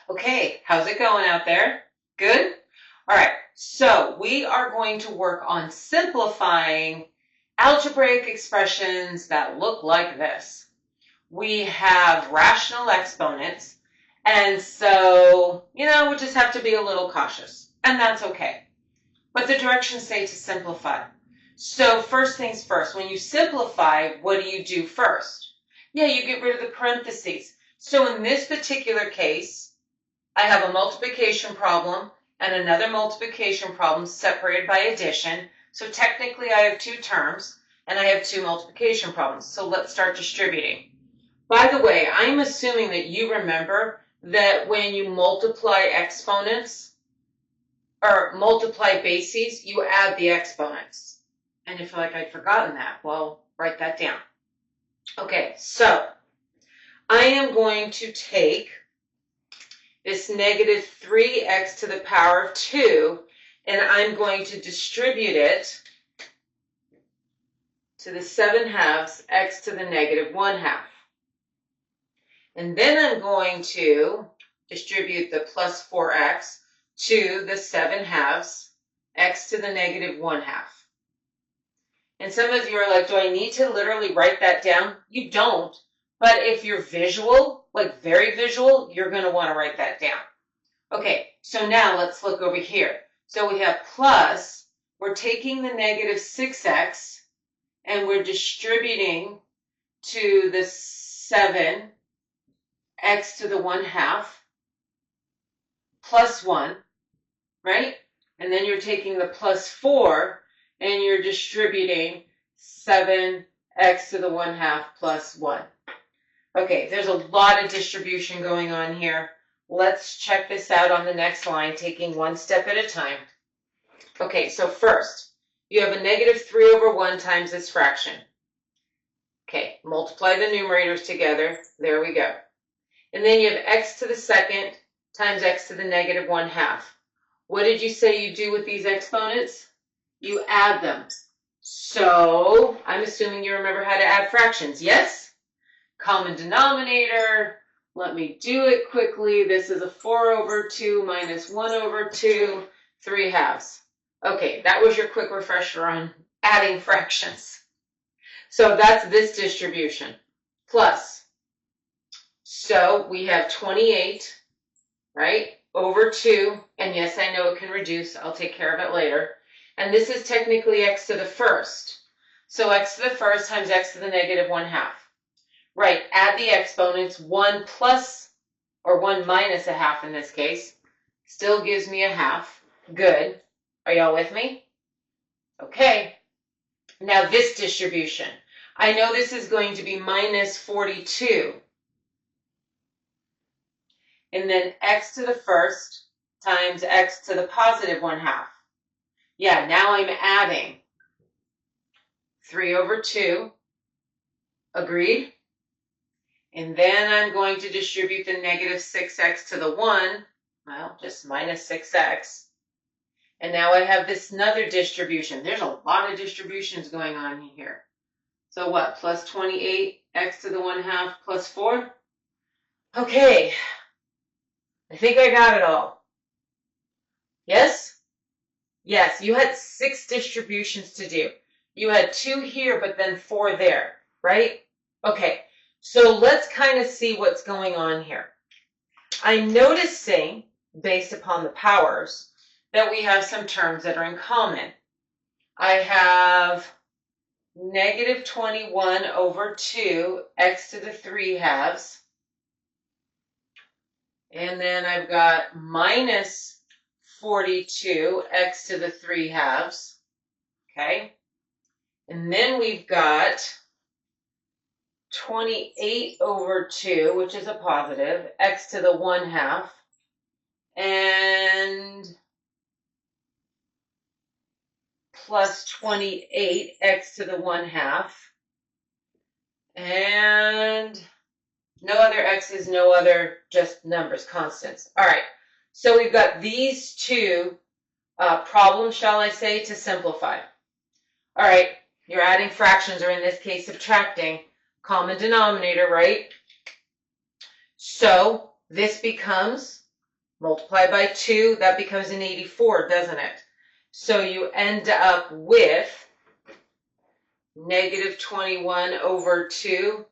Okay, how's it going out there? Good? All right, so we are going to work on simplifying algebraic expressions that look like this. We have rational exponents, and so, we just have to be a little cautious, and that's okay. But the directions say to simplify. So first things first, when you simplify, what do you do first? Yeah, you get rid of the parentheses. So in this particular case, I have a multiplication problem and another multiplication problem separated by addition. So technically I have two terms and I have two multiplication problems. So let's start distributing. By the way, I'm assuming that you remember that when you multiply exponents or multiply bases, you add the exponents. And if you're like, I'd forgotten that, well, write that down. Okay, so I am going to take this negative 3x to the power of 2, and I'm going to distribute it to the 7/2 x to the negative 1/2. And then I'm going to distribute the plus 4x to the 7/2 x to the negative 1/2. And some of you are like, do I need to literally write that down? You don't. But if you're visual, like very visual, you're going to want to write that down. Okay, so now let's look over here. So we have plus, we're taking the negative 6x, and we're distributing to the 7x to the 1/2 plus 1, right? And then you're taking the plus 4, and you're distributing 7x to the 1/2 plus 1. Okay, there's a lot of distribution going on here. Let's check this out on the next line, taking one step at a time. Okay, so first, you have a negative 3/1 times this fraction. Okay, multiply the numerators together. There we go. And then you have x to the second times x to the negative 1/2. What did you say you do with these exponents? You add them. So, I'm assuming you remember how to add fractions, yes? Common denominator, let me do it quickly. This is a 4/2 minus 1/2, 3/2. Okay, that was your quick refresher on adding fractions. So that's this distribution, plus. So we have 28, right, over 2, and yes, I know it can reduce. I'll take care of it later. And this is technically x to the first. So x to the first times x to the negative 1/2. Right, add the exponents, 1 plus, or 1 minus 1/2 in this case, still gives me 1/2. Good. Are y'all with me? Okay. Now this distribution. I know this is going to be minus 42. And then x to the first times x to the positive 1/2. Yeah, now I'm adding 3/2. Agreed? And then I'm going to distribute the negative 6x to the 1, well, just minus 6x. And now I have this another distribution. There's a lot of distributions going on here. So what, plus 28, x to the 1/2 plus 4? Okay, I think I got it all. Yes? Yes, you had 6 distributions to do. You had 2 here, but then 4 there, right? Okay. So let's kind of see what's going on here. I'm noticing, based upon the powers, that we have some terms that are in common. I have negative 21/2 x to the 3/2. And then I've got minus 42 x to the 3/2. Okay. And then we've got 28/2, which is a positive, x to the 1/2, and plus 28 x to the 1/2, and no other x's, no other, just numbers, constants. All right, so we've got these two problems, shall I say, to simplify. All right, you're adding fractions, or in this case, subtracting. Common denominator, right? So this becomes Multiply by 2, that becomes an 84, doesn't it? So you end up with negative 21 over 2,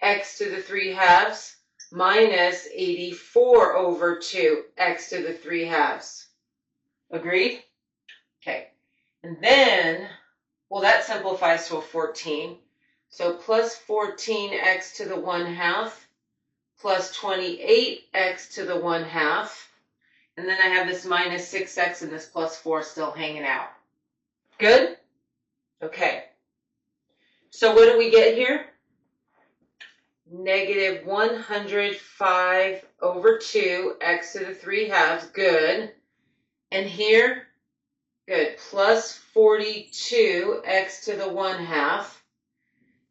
x to the 3 halves, minus 84 over 2, x to the 3 halves. Agreed? Okay. And then, well, that simplifies to a 14. So plus 14x to the 1 half plus 28x to the 1 half. And then I have this minus 6x and this plus 4 still hanging out. Good? Okay. So what do we get here? Negative 105 over 2, x to the 3 halves. Good. And here, good, plus 42, x to the 1 half.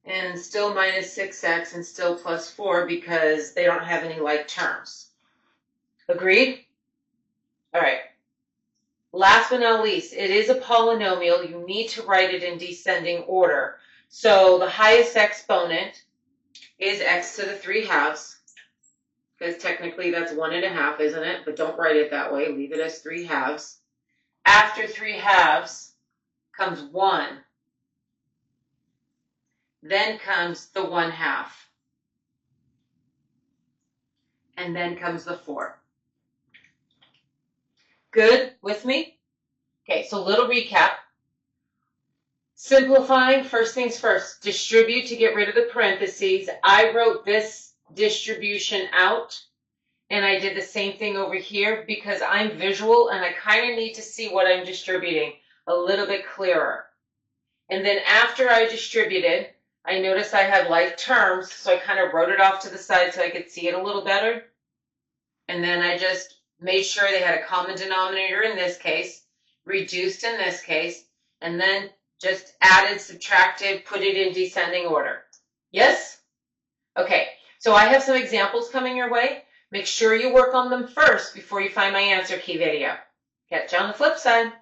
And still minus 6x and still plus 4 because they don't have any like terms. Agreed? All right. Last but not least, it is a polynomial. You need to write it in descending order. So the highest exponent is x to the 3 halves, because technically that's 1.5, isn't it? But don't write it that way. Leave it as 3 halves. After 3 halves comes 1. Then comes the 1 half. And then comes the 4. Good with me? Okay, so little recap. Simplifying, first things first, distribute to get rid of the parentheses. I wrote this distribution out, and I did the same thing over here because I'm visual and I kind of need to see what I'm distributing a little bit clearer. And then after I distributed, I noticed I had like terms, so I kind of wrote it off to the side so I could see it a little better. And then I just made sure they had a common denominator in this case, reduced in this case, and then just added, subtracted, put it in descending order. Yes? Okay, so I have some examples coming your way. Make sure you work on them first before you find my answer key video. Catch you on the flip side.